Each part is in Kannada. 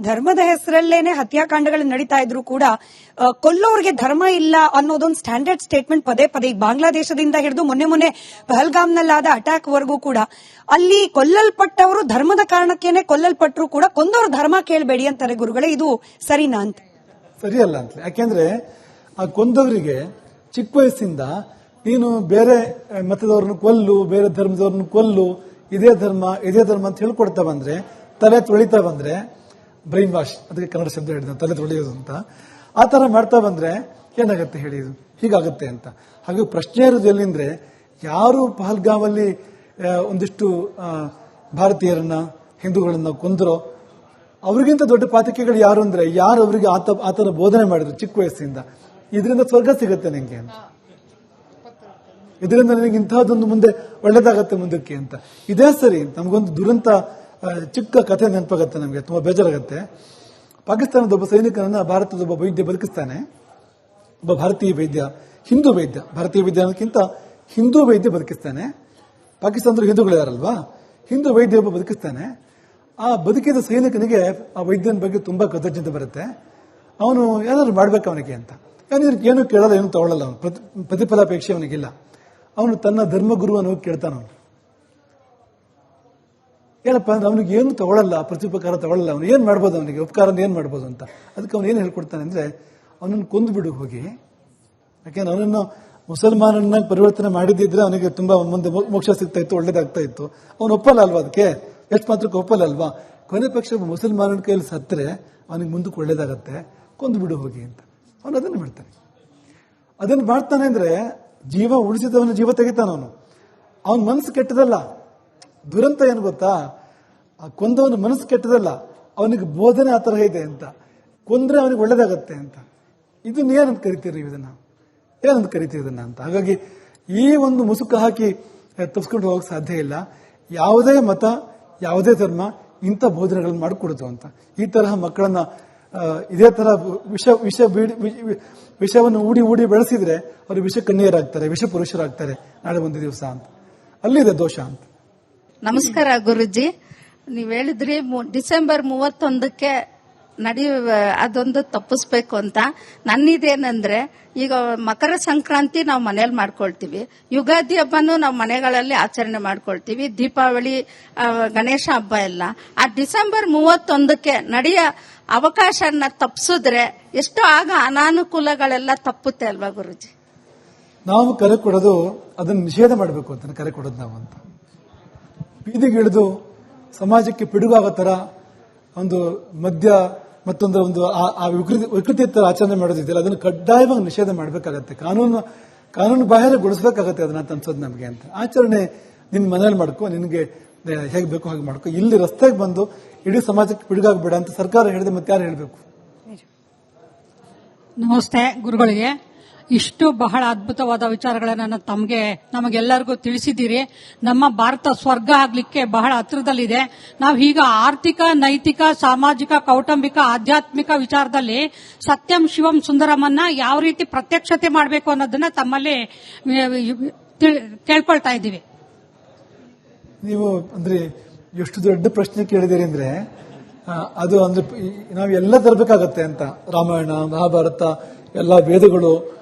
ಧರ್ಮದ ಹೆಸರಲ್ಲೇನೆ ಹತ್ಯಾಕಾಂಡಗಳು ನಡೀತಾ ಇದ್ರು ಕೂಡ ಕೊಲ್ಲೋರ್ಗೆ ಧರ್ಮ ಇಲ್ಲ ಅನ್ನೋದೊಂದು ಸ್ಟ್ಯಾಂಡರ್ಡ್ ಸ್ಟೇಟ್ಮೆಂಟ್ ಪದೇ ಪದೇ ಬಾಂಗ್ಲಾದೇಶದಿಂದ ಹಿಡಿದು ಮೊನ್ನೆ ಪಹಲ್ಗಾಮ್ನಲ್ಲಾದ ಅಟ್ಯಾಕ್ ವರೆಗೂ ಕೂಡ ಅಲ್ಲಿ ಕೊಲ್ಲಲ್ಪಟ್ಟವರು ಧರ್ಮದ ಕಾರಣಕ್ಕೇನೆ ಕೊಲ್ಲಲ್ಪಟ್ಟರು ಕೂಡ ಕೊಂದವರು ಧರ್ಮ ಕೇಳಬೇಡಿ ಅಂತಾರೆ ಗುರುಗಳೇ. ಇದು ಸರಿನಾ ಅಂತ? ಸರಿಯಲ್ಲ ಅಂತ. ಯಾಕೆಂದ್ರೆ ಆ ಕೊಂದವರಿಗೆ ಚಿಕ್ಕ ವಯಸ್ಸಿಂದ ನೀನು ಬೇರೆ ಮತದವ್ರನ್ನ ಕೊಲ್ಲು, ಬೇರೆ ಧರ್ಮದವ್ರನ್ನ ಕೊಲ್ಲು, ಇದೇ ಧರ್ಮ ಅಂತ ಹೇಳ್ಕೊಡ್ತಾ ಬಂದ್ರೆ, ತಲೆ ತೊಳಿತಾ ಬಂದ್ರೆ, ಬ್ರೈನ್ ವಾಶ್, ಅದಕ್ಕೆ ಕನ್ನಡ ಶಬ್ದ ಹೇಳಿದ ತಲೆ ತೊಳೆಯೋದು ಅಂತ, ಆ ತರ ಮಾಡ್ತಾ ಬಂದ್ರೆ ಏನಾಗುತ್ತೆ ಹೇಳಿ, ಇದು ಹೀಗಾಗುತ್ತೆ ಅಂತ. ಹಾಗೆ ಪ್ರಶ್ನೆ ಇರೋದು ಎಲ್ಲಿಂದ್ರೆ, ಯಾರು ಪಹಲ್ಗಾಮಲ್ಲಿ ಒಂದಿಷ್ಟು ಭಾರತೀಯರನ್ನ ಹಿಂದೂಗಳನ್ನ ಕೊಂದರೋ ಅವ್ರಿಗಿಂತ ದೊಡ್ಡ ಪಾತಕಿಗಳು ಯಾರು ಅಂದ್ರೆ, ಯಾರು ಅವರಿಗೆ ಆತನ ಬೋಧನೆ ಮಾಡಿದ್ರು ಚಿಕ್ಕ ವಯಸ್ಸಿಂದ, ಇದರಿಂದ ಸ್ವರ್ಗ ಸಿಗುತ್ತೆ ನಿಂಗೆ ಅಂತ, ಇದರಿಂದ ನನಗೆ ಇಂತಹದೊಂದು ಮುಂದೆ ಒಳ್ಳೇದಾಗತ್ತೆ ಮುಂದಕ್ಕೆ ಅಂತ. ಇದೇ ಸರಿ. ನಮಗೊಂದು ದುರಂತ ಚಿಕ್ಕ ಕಥೆ ನೆನಪಾಗತ್ತೆ, ನಮಗೆ ತುಂಬಾ ಬೇಜಾರಾಗತ್ತೆ. ಪಾಕಿಸ್ತಾನದ ಒಬ್ಬ ಸೈನಿಕನನ್ನ ಭಾರತದ ಒಬ್ಬ ವೈದ್ಯ ಬದುಕಿಸ್ತಾನೆ. ಒಬ್ಬ ಭಾರತೀಯ ವೈದ್ಯ, ಹಿಂದೂ ವೈದ್ಯ, ಭಾರತೀಯ ವೈದ್ಯ ಅನ್ನೋಕ್ಕಿಂತ ಹಿಂದೂ ವೈದ್ಯ ಬದುಕಿಸ್ತಾನೆ. ಪಾಕಿಸ್ತಾನದಲ್ಲಿ ಹಿಂದೂಗಳಿದಾರಲ್ವಾ, ಹಿಂದೂ ವೈದ್ಯ ಒಬ್ಬ ಬದುಕಿಸ್ತಾನೆ. ಆ ಬದುಕಿದ ಸೈನಿಕನಿಗೆ ಆ ವೈದ್ಯನ ಬಗ್ಗೆ ತುಂಬಾ ಕೃತಜ್ಞತೆ ಬರುತ್ತೆ. ಅವನು ಏನಾದ್ರು ಮಾಡ್ಬೇಕು ಅವನಿಗೆ ಅಂತ, ಏನು ಕೇಳಲ್ಲ, ಏನು ತಗೊಳ್ಳಲ್ಲ, ಅವನು ಪ್ರತಿಫಲಾಪೇಕ್ಷೆ ಅವನಿಗಿಲ್ಲ. ಅವನು ತನ್ನ ಧರ್ಮಗುರುವನ್ನು ಹೋಗಿ ಕೇಳ್ತಾನ. ಅವನು ಏನಪ್ಪಾ ಅಂದ್ರೆ ಅವನಿಗೆ ಏನು ತಗೊಳ್ಳಲ್ಲ, ಪ್ರತ್ಯುಪಕಾರ ತಗೊಳ್ಳಲ್ಲ, ಅವನು ಏನ್ ಮಾಡ್ಬೋದು, ಅವನಿಗೆ ಉಪಕಾರ ಏನ್ ಮಾಡ್ಬೋದು ಅಂತ. ಅದಕ್ಕೆ ಅವನು ಏನ್ ಹೇಳ್ಕೊಡ್ತಾನೆ ಅಂದ್ರೆ, ಅವನನ್ನು ಕೊಂದು ಬಿಡು ಹೋಗಿ. ಯಾಕೆಂದ್ರೆ ಅವನನ್ನು ಮುಸಲ್ಮಾನನ್ನ ಪರಿವರ್ತನೆ ಮಾಡಿದ್ರೆ ಅವನಿಗೆ ತುಂಬಾ ಮುಂದೆ ಮೋಕ್ಷ ಸಿಗ್ತಾ ಇತ್ತು, ಒಳ್ಳೇದಾಗ್ತಾ ಇತ್ತು. ಅವನು ಒಪ್ಪಲ್ಲ ಅಲ್ವಾ, ಅದಕ್ಕೆ ಎಷ್ಟು ಮಾತ್ರಕ್ಕೆ ಒಪ್ಪಲ್ಲ ಅಲ್ವಾ. ಕೊನೆ ಪಕ್ಷ ಮುಸಲ್ಮಾನನ ಕೈಯಲ್ಲಿ ಸತ್ತರೆ ಅವನಿಗೆ ಮುಂದಕ್ಕೆ ಒಳ್ಳೇದಾಗತ್ತೆ, ಕೊಂದು ಬಿಡು ಹೋಗಿ ಅಂತ ಅವನು ಅದನ್ನು ಮಾಡ್ತಾನೆ. ಅದನ್ನು ಮಾಡ್ತಾನೆ ಅಂದ್ರೆ ಜೀವ ಉಳಿಸಿದವನು ಜೀವ ತೆಗಿತಾನ. ಅವನ ಮನಸ್ಸು ಕೆಟ್ಟದಲ್ಲ. ದುರಂತ ಏನು ಗೊತ್ತಾ, ಆ ಕೊಂದವನ ಮನಸ್ಸು ಕೆಟ್ಟದಲ್ಲ, ಅವನಿಗೆ ಬೋಧನೆ ಆ ತರಹ ಇದೆ ಅಂತ, ಕೊಂದ್ರೆ ಅವನಿಗೆ ಒಳ್ಳೇದಾಗತ್ತೆ ಅಂತ. ಇದನ್ನ ಏನಂತ ಕರಿತೀರಿ, ಏನಂತ ಕರಿತೀರಿ ಇದನ್ನ ಅಂತ. ಹಾಗಾಗಿ ಈ ಒಂದು ಮುಸುಕು ಹಾಕಿ ತಪ್ಪಿಸ್ಕೊಂಡು ಹೋಗಕ್ಕೆ ಸಾಧ್ಯ ಇಲ್ಲ. ಯಾವುದೇ ಮತ, ಯಾವುದೇ ಧರ್ಮ ಇಂಥ ಬೋಧನೆಗಳನ್ನು ಮಾಡಿಕೊಡುದು ಅಂತ. ಈ ತರಹ ಮಕ್ಕಳನ್ನ ಇದೇ ತರ ವಿಷವನ್ನು ಊಡಿ ಬೆಳೆಸಿದ್ರೆ ಅವರು ವಿಷ ಕನ್ಯರಾಗ್ತಾರೆ, ವಿಷ ಪುರುಷರಾಗ್ತಾರೆ ನಾಳೆ ಒಂದು ದಿವಸ ಅಂತ. ಅಲ್ಲಿದೆ ದೋಷ ಅಂತ. ನಮಸ್ಕಾರ ಗುರುಜಿ. ನೀವ್ ಹೇಳಿದ್ರಿ ಡಿಸೆಂಬರ್ 31ಕ್ಕೆ ಅದೊಂದು ತಪ್ಪಿಸ್ಬೇಕು ಅಂತ. ನನ್ನಿದೇನಂದ್ರೆ, ಈಗ ಮಕರ ಸಂಕ್ರಾಂತಿ ನಾವು ಮನೇಲಿ ಮಾಡ್ಕೊಳ್ತೀವಿ, ಯುಗಾದಿ ಹಬ್ಬನೂ ನಾವು ಮನೆಗಳಲ್ಲಿ ಆಚರಣೆ ಮಾಡ್ಕೊಳ್ತೀವಿ, ದೀಪಾವಳಿ, ಗಣೇಶ ಹಬ್ಬ ಎಲ್ಲ. ಆ ಡಿಸೆಂಬರ್ 31ಕ್ಕೆ ನಡೆಯೋ ಅವಕಾಶನ ತಪ್ಪಿಸಿದ್ರೆ ಎಷ್ಟೋ ಆಗ ಅನಾನುಕೂಲಗಳೆಲ್ಲ ತಪ್ಪುತ್ತೆ ಅಲ್ವಾ ಗುರುಜಿ? ನಾವು ಕರೆ ಕೊಡೋದು ಅದನ್ನು ನಿಷೇಧ ಮಾಡಬೇಕು ಅಂತ ಕರೆ ಕೊಡೋದು ನಾವು ಅಂತ. ಬೀದಿಗಿಳಿದು ಸಮಾಜಕ್ಕೆ ಪಿಡುಗಾಗೋ ತರ ಒಂದು ಮದ್ಯ ಮತ್ತೊಂದು ವಿಕೃತಿ ತರ ಆಚರಣೆ ಮಾಡೋದಿದೆಯಲ್ಲ, ಅದನ್ನು ಕಡ್ಡಾಯವಾಗಿ ನಿಷೇಧ ಮಾಡಬೇಕಾಗತ್ತೆ, ಕಾನೂನು ಬಾಹಿರಗೊಳಿಸಬೇಕಾಗತ್ತೆ ಅದನ್ನ ಅಂತ ಅನ್ಸೋದು ನಮಗೆ ಅಂತ. ಆಚರಣೆ ನಿನ್ ಮನೇಲಿ ಮಾಡ್ಕೋ, ನಿನ್ಗೆ ಹೇಗೆ ಬೇಕು ಹಾಗೆ ಮಾಡ್ಕೋ, ಇಲ್ಲಿ ರಸ್ತೆಗೆ ಬಂದು ಇಡೀ ಸಮಾಜಕ್ಕೆ ಪಿಡುಗಾಗಬೇಡ ಅಂತ ಸರ್ಕಾರ ಹೇಳಿದೆ, ಮತ್ತೆ ಯಾರು ಹೇಳಬೇಕು? ನಮಸ್ತೆ ಗುರುಗಳಿಗೆ. ಇಷ್ಟು ಬಹಳ ಅದ್ಭುತವಾದ ವಿಚಾರಗಳನ್ನ ನಮಗೆಲ್ಲರಿಗೂ ತಿಳಿಸಿದ್ದೀರಿ. ನಮ್ಮ ಭಾರತ ಸ್ವರ್ಗ ಆಗ್ಲಿಕ್ಕೆ ಬಹಳ ಹತ್ರದಲ್ಲಿದೆ. ನಾವು ಈಗ ಆರ್ಥಿಕ, ನೈತಿಕ, ಸಾಮಾಜಿಕ, ಕೌಟುಂಬಿಕ, ಆಧ್ಯಾತ್ಮಿಕ ವಿಚಾರದಲ್ಲಿ ಸತ್ಯಂ ಶಿವಂ ಸುಂದರಮನ್ನ ಯಾವ ರೀತಿ ಪ್ರತ್ಯಕ್ಷತೆ ಮಾಡಬೇಕು ಅನ್ನೋದನ್ನ ತಮ್ಮಲ್ಲಿ ಕೇಳ್ಕೊಳ್ತಾ ಇದ್ದೀವಿ. ನೀವು ಅಂದ್ರೆ ಎಷ್ಟು ದೊಡ್ಡ ಪ್ರಶ್ನೆ ಕೇಳಿದಿರಿ ಅಂದ್ರೆ, ಅದು ಅಂದ್ರೆ ನಾವೆಲ್ಲ ತರಬೇಕಾಗತ್ತೆ ಅಂತ. ರಾಮಾಯಣ, ಮಹಾಭಾರತ, ಎಲ್ಲ ವೇದಗಳು,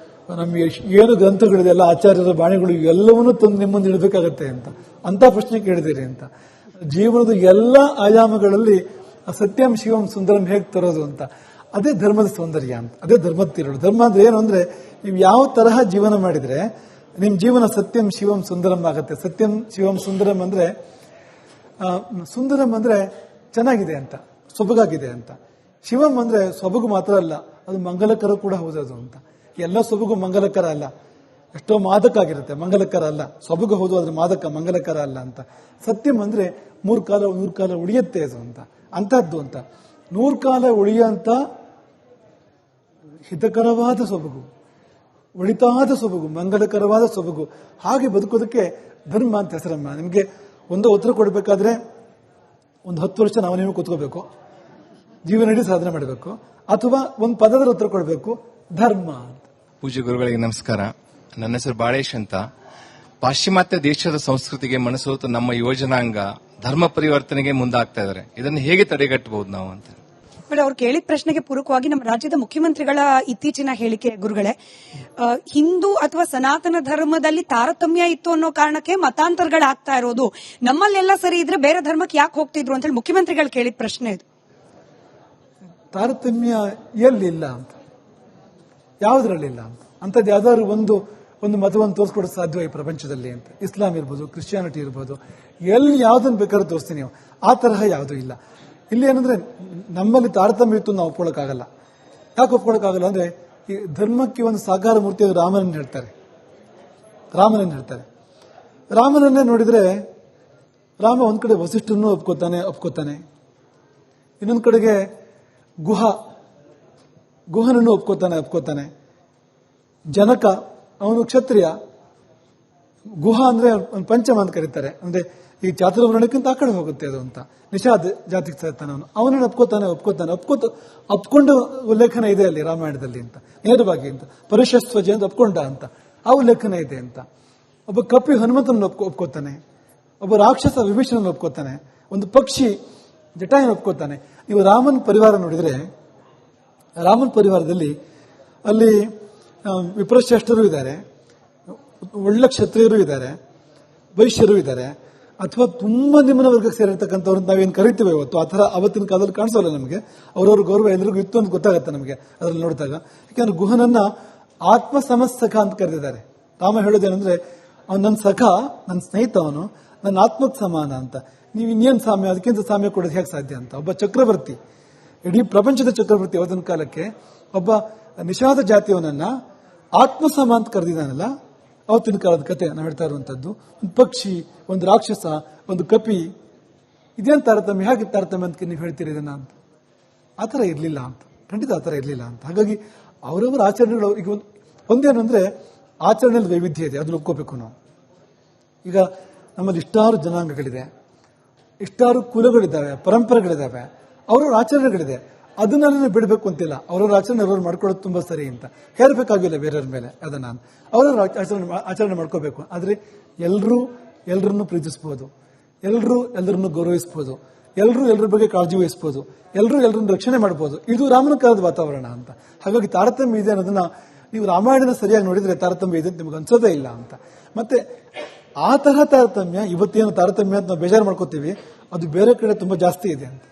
ನಮ್ಗೆ ಏನು ಗ್ರಂಥಗಳಿದೆ, ಎಲ್ಲ ಆಚಾರ್ಯರ ಬಾಣಿಗಳು, ಎಲ್ಲವನ್ನೂ ತಂದು ನಿಮ್ಮ ಮುಂದೆ ಇಡಬೇಕಾಗತ್ತೆ ಅಂತ ಪ್ರಶ್ನೆ ಕೇಳಿದಿರಿ ಅಂತ. ಜೀವನದ ಎಲ್ಲ ಆಯಾಮಗಳಲ್ಲಿ ಸತ್ಯಂ ಶಿವಂ ಸುಂದರಂ ಹೇಗೆ ತರೋದು ಅಂತ. ಅದೇ ಧರ್ಮದ ಸೌಂದರ್ಯ ಅಂತ, ಅದೇ ಧರ್ಮದ ತಿರುಳು. ಧರ್ಮ ಅಂದ್ರೆ ಏನು ಅಂದ್ರೆ, ನೀವು ಯಾವ ತರಹ ಜೀವನ ಮಾಡಿದ್ರೆ ನಿಮ್ ಜೀವನ ಸತ್ಯಂ ಶಿವಂ ಸುಂದರಂ ಆಗುತ್ತೆ. ಸತ್ಯಂ ಶಿವಂ ಸುಂದರಂ ಅಂದ್ರೆ ಸುಂದರಂ ಅಂದ್ರೆ ಚೆನ್ನಾಗಿದೆ ಅಂತ, ಸೊಬಗಾಗಿದೆ ಅಂತ. ಶಿವಂ ಅಂದ್ರೆ ಸೊಬಗು ಮಾತ್ರ ಅಲ್ಲ, ಅದು ಮಂಗಲಕರ ಕೂಡ ಹೌದದು ಅಂತ. ಎಲ್ಲ ಸೊಬಗು ಮಂಗಲಕರ ಅಲ್ಲ, ಎಷ್ಟೋ ಮಾದಕ ಆಗಿರುತ್ತೆ, ಮಂಗಲಕರ ಅಲ್ಲ. ಸೊಬಗು ಹೌದು, ಆದ್ರೆ ಮಾದಕ, ಮಂಗಲಕರ ಅಲ್ಲ ಅಂತ. ಸತ್ಯಂ ಅಂದ್ರೆ ನೂರು ಕಾಲ ಉಳಿಯುತ್ತೆ ಅದು ಅಂತ, ಅಂತಹದ್ದು ಅಂತ. 100 ಕಾಲ ಉಳಿಯುವಂತ ಹಿತಕರವಾದ ಸೊಬಗು, ಒಳಿತಾದ ಸೊಬಗು, ಮಂಗಲಕರವಾದ ಸೊಬಗು, ಹಾಗೆ ಬದುಕೋದಕ್ಕೆ ಧರ್ಮ ಅಂತ ಹೆಸರಮ್ಮ. ನಿಮ್ಗೆ ಒಂದು ಉತ್ತರ ಕೊಡಬೇಕಾದ್ರೆ ಒಂದು 10 ವರ್ಷ ನಾವು ನೀವು ಕೂತ್ಕೋಬೇಕು, ಜೀವನ ಇಡೀ ಸಾಧನೆ ಮಾಡಬೇಕು, ಅಥವಾ ಒಂದು ಪದದ ಉತ್ತರ ಕೊಡಬೇಕು, ಧರ್ಮ ಅಂತ. ಪೂಜ್ಯ ಗುರುಗಳಿಗೆ ನಮಸ್ಕಾರ. ನನ್ನ ಹೆಸರು ಬಾಳೇಶ್ ಅಂತ. ಪಾಶ್ಚಿಮಾತ್ಯ ದೇಶದ ಸಂಸ್ಕೃತಿಗೆ ಮನಸೋತು ನಮ್ಮ ಯೋಜನಾಂಗ ಧರ್ಮ ಪರಿವರ್ತನೆಗೆ ಮುಂದಾಗ್ತಾ ಇದ್ದಾರೆ. ಇದನ್ನು ಹೇಗೆ ತಡೆಗಟ್ಟಬಹುದು ನಾವು ಅಂತ? ಬಟ್ ಅವ್ರು ಕೇಳಿದ ಪ್ರಶ್ನೆಗೆ ಪೂರಕವಾಗಿ ನಮ್ಮ ರಾಜ್ಯದ ಮುಖ್ಯಮಂತ್ರಿಗಳ ಇತ್ತೀಚಿನ ಹೇಳಿಕೆ ಗುರುಗಳೇ, ಹಿಂದೂ ಅಥವಾ ಸನಾತನ ಧರ್ಮದಲ್ಲಿ ತಾರತಮ್ಯ ಇತ್ತು ಅನ್ನೋ ಕಾರಣಕ್ಕೆ ಮತಾಂತರಗಳಾಗ್ತಾ ಇರೋದು, ನಮ್ಮಲ್ಲೆಲ್ಲ ಸರಿ ಇದ್ರೆ ಬೇರೆ ಧರ್ಮಕ್ಕೆ ಯಾಕೆ ಹೋಗ್ತಿದ್ರು ಅಂತ ಹೇಳಿ ಮುಖ್ಯಮಂತ್ರಿಗಳು ಕೇಳಿದ ಪ್ರಶ್ನೆ ಇದು. ತಾರತಮ್ಯ ಎಲ್ಲಿಲ್ಲ ಅಂತ, ಯಾವುದ್ರಲ್ಲಿಲ್ಲ ಅಂತ, ಅಂಥದ್ದು ಯಾವ್ದಾದ್ರು ಒಂದು ಮತವನ್ನು ತೋರಿಸ್ಕೊಡೋದು ಸಾಧ್ಯ ಈ ಪ್ರಪಂಚದಲ್ಲಿ ಅಂತ. ಇಸ್ಲಾಂ ಇರ್ಬೋದು, ಕ್ರಿಶ್ಚಿಯಾನಿಟಿ ಇರ್ಬೋದು, ಎಲ್ಲಿ ಯಾವ್ದನ್ನು ಬೇಕಾದ್ರೂ ತೋರಿಸ್ತೀನಿ ನೀವು, ಆ ತರಹ ಯಾವುದೂ ಇಲ್ಲ. ಇಲ್ಲಿ ಏನಂದ್ರೆ ನಮ್ಮಲ್ಲಿ ತಾರತಮ್ಯ ಇತ್ತು ನಾವು ಒಪ್ಕೊಳ್ಳೋಕ್ಕಾಗಲ್ಲ. ಯಾಕೆ ಒಪ್ಕೊಳ್ಳೋಕ್ಕಾಗಲ್ಲ ಅಂದ್ರೆ ಈ ಧರ್ಮಕ್ಕೆ ಒಂದು ಸಾಕಾರ ಮೂರ್ತಿ ರಾಮನನ್ನು ಹೇಳ್ತಾರೆ. ರಾಮನನ್ನೇ ನೋಡಿದ್ರೆ ರಾಮ ಒಂದ್ ಕಡೆ ವಸಿಷ್ಠರನ್ನು ಒಪ್ಕೋತಾನೆ, ಇನ್ನೊಂದು ಕಡೆಗೆ ಗುಹನನ್ನು ಒಪ್ಕೋತಾನೆ. ಜನಕ ಅವನು ಕ್ಷತ್ರಿಯ, ಗುಹ ಅಂದ್ರೆ ಪಂಚಮ ಅಂತ ಕರೀತಾರೆ, ಅಂದ್ರೆ ಈ ಚಾತುರ್ವರ್ಣಕ್ಕಿಂತ ಆ ಕಡೆ ಹೋಗುತ್ತೆ ಅದು ಅಂತ. ನಿಷಾದ್ ಜಾತಿಗೆ ಸೇರ್ತಾನೆ ಅವನನ್ನು ಒಪ್ಕೊಂಡು ಉಲ್ಲೇಖನ ಇದೆ ಅಲ್ಲಿ ರಾಮಾಯಣದಲ್ಲಿ ಅಂತ, ನೇರವಾಗಿ ಅಂತ. ಪರಿಶಸ್ವಜ ಅಂತ ಒಪ್ಕೊಂಡ ಅಂತ ಆ ಉಲ್ಲೇಖನ ಇದೆ ಅಂತ. ಒಬ್ಬ ಕಪಿ ಹನುಮಂತನನ್ನು ಒಪ್ಕೋತಾನೆ, ಒಬ್ಬ ರಾಕ್ಷಸ ವಿಭೀಷಣನ ಒಪ್ಕೋತಾನೆ, ಒಂದು ಪಕ್ಷಿ ಜಟಾಯನ ಒಪ್ಕೋತಾನೆ. ನೀವು ರಾಮನ ಪರಿವಾರ ನೋಡಿದ್ರೆ, ರಾಮನ ಪರಿವಾರದಲ್ಲಿ ಅಲ್ಲಿ ವಿಪ್ರಶ್ರೇಷ್ಠರು ಇದ್ದಾರೆ, ಒಳ್ಳೆ ಕ್ಷತ್ರಿಯರು ಇದ್ದಾರೆ, ವೈಶ್ಯರು ಇದ್ದಾರೆ, ಅಥವಾ ತುಂಬಾ ನಿಮ್ಮನ ವರ್ಗಕ್ಕೆ ಸೇರಿರ್ತಕ್ಕಂಥವ್ರು ನಾವೇನು ಕರಿತೀವಿ ಇವತ್ತು, ಆ ಥರ ಅವತ್ತಿನ ಕಾಲದಲ್ಲಿ ಕಾಣಿಸೋಲ್ಲ ನಮಗೆ. ಅವ್ರವ್ರ ಗೌರವ ಎಲ್ರಿಗೂ ಇತ್ತು ಅಂತ ಗೊತ್ತಾಗುತ್ತೆ ನಮಗೆ ಅದ್ರಲ್ಲಿ ನೋಡಿದಾಗ. ಯಾಕಂದ್ರೆ ಗುಹನನ್ನ ಆತ್ಮ ಸಮಸಖ ಅಂತ ಕರೆದಿದ್ದಾರೆ. ರಾಮ ಹೇಳೋದೇನೆಂದ್ರೆ, ಅವನು ನನ್ನ ಸಖ, ನನ್ನ ಸ್ನೇಹಿತ, ಅವನು ನನ್ನ ಆತ್ಮಕ್ಕೆ ಸಮಾನ ಅಂತ. ನೀವು ಇನ್ನೇನು ಸಾಮ್ಯ, ಅದಕ್ಕಿಂತ ಸಾಮ್ಯ ಕೊಡೋದು ಹೇಗೆ ಸಾಧ್ಯ ಅಂತ. ಒಬ್ಬ ಚಕ್ರವರ್ತಿ, ಇಡೀ ಪ್ರಪಂಚದ ಚಕ್ರವರ್ತಿ ಅವತ್ತಿನ ಕಾಲಕ್ಕೆ ಒಬ್ಬ ನಿಷಾದ ಜಾತಿಯವನನ್ನ ಆತ್ಮ ಸಮ ಅಂತ ಕರೆದಿದ್ದಾನಲ್ಲ, ಅವತ್ತಿನ ಕಾಲದ ಕತೆ ನಾವು ಹೇಳ್ತಾ ಇರುವಂತದ್ದು. ಒಂದು ಪಕ್ಷಿ, ಒಂದು ರಾಕ್ಷಸ, ಒಂದು ಕಪಿ, ಇದೇನು ತಾರತಮ್ಯ, ಹೇಗೆ ತಾರತಮ್ಯ ಅಂತ ನೀವು ಹೇಳ್ತೀರಿ ಇದನ್ನ ಅಂತ. ಆ ಥರ ಇರಲಿಲ್ಲ ಅಂತ, ಖಂಡಿತ ಆ ಥರ ಇರಲಿಲ್ಲ ಅಂತ. ಹಾಗಾಗಿ ಅವರವರ ಆಚರಣೆಗಳು, ಈಗ ಒಂದೇನಂದ್ರೆ ಆಚರಣೆಯಲ್ಲಿ ವೈವಿಧ್ಯ ಇದೆ, ಅದನ್ನ ಒಪ್ಕೋಬೇಕು ನಾವು. ಈಗ ನಮ್ಮಲ್ಲಿ ಇಷ್ಟಾರು ಜನಾಂಗಗಳಿದೆ, ಇಷ್ಟಾರು ಕುಲಗಳಿದ್ದಾವೆ, ಪರಂಪರೆಗಳಿದ್ದಾವೆ, ಅವ್ರವ್ರ ಆಚರಣೆಗಳಿದೆ. ಅದನ್ನೆಲ್ಲ ಬಿಡಬೇಕು ಅಂತಿಲ್ಲ. ಅವ್ರವ್ರ ಆಚರಣೆ ಅವ್ರವ್ರು ಮಾಡ್ಕೊಳ್ಳೋದು ತುಂಬಾ ಸರಿ ಅಂತ ಹೇಳಬೇಕಾಗಿಲ್ಲ ಬೇರೆಯವ್ರ ಮೇಲೆ. ಅದನ್ನ ಅವ್ರವ್ರ ಆಚರಣೆ ಮಾಡ್ಕೋಬೇಕು. ಆದ್ರೆ ಎಲ್ಲರನ್ನು ಪ್ರೀತಿಸಬಹುದು, ಎಲ್ಲರನ್ನು ಗೌರವಿಸಬಹುದು, ಎಲ್ಲರ ಬಗ್ಗೆ ಕಾಳಜಿ ವಹಿಸಬಹುದು, ಎಲ್ಲರನ್ನು ರಕ್ಷಣೆ ಮಾಡಬಹುದು. ಇದು ರಾಮನ ಕಾಲದ ವಾತಾವರಣ ಅಂತ. ಹಾಗಾಗಿ ತಾರತಮ್ಯ ಇದೆ ಅನ್ನೋದನ್ನ ನೀವು ರಾಮಾಯಣನ ಸರಿಯಾಗಿ ನೋಡಿದ್ರೆ ತಾರತಮ್ಯ ಇದೆ ಅಂತ ನಿಮ್ಗೆ ಅನ್ಸೋದೇ ಇಲ್ಲ ಅಂತ. ಮತ್ತೆ ಆ ತರಹ ತಾರತಮ್ಯ, ಇವತ್ತೇನು ತಾರತಮ್ಯ ಅಂತ ನಾವು ಬೇಜಾರು ಮಾಡ್ಕೋತೀವಿ, ಅದು ಬೇರೆ ಕಡೆ ತುಂಬಾ ಜಾಸ್ತಿ ಇದೆ ಅಂತ.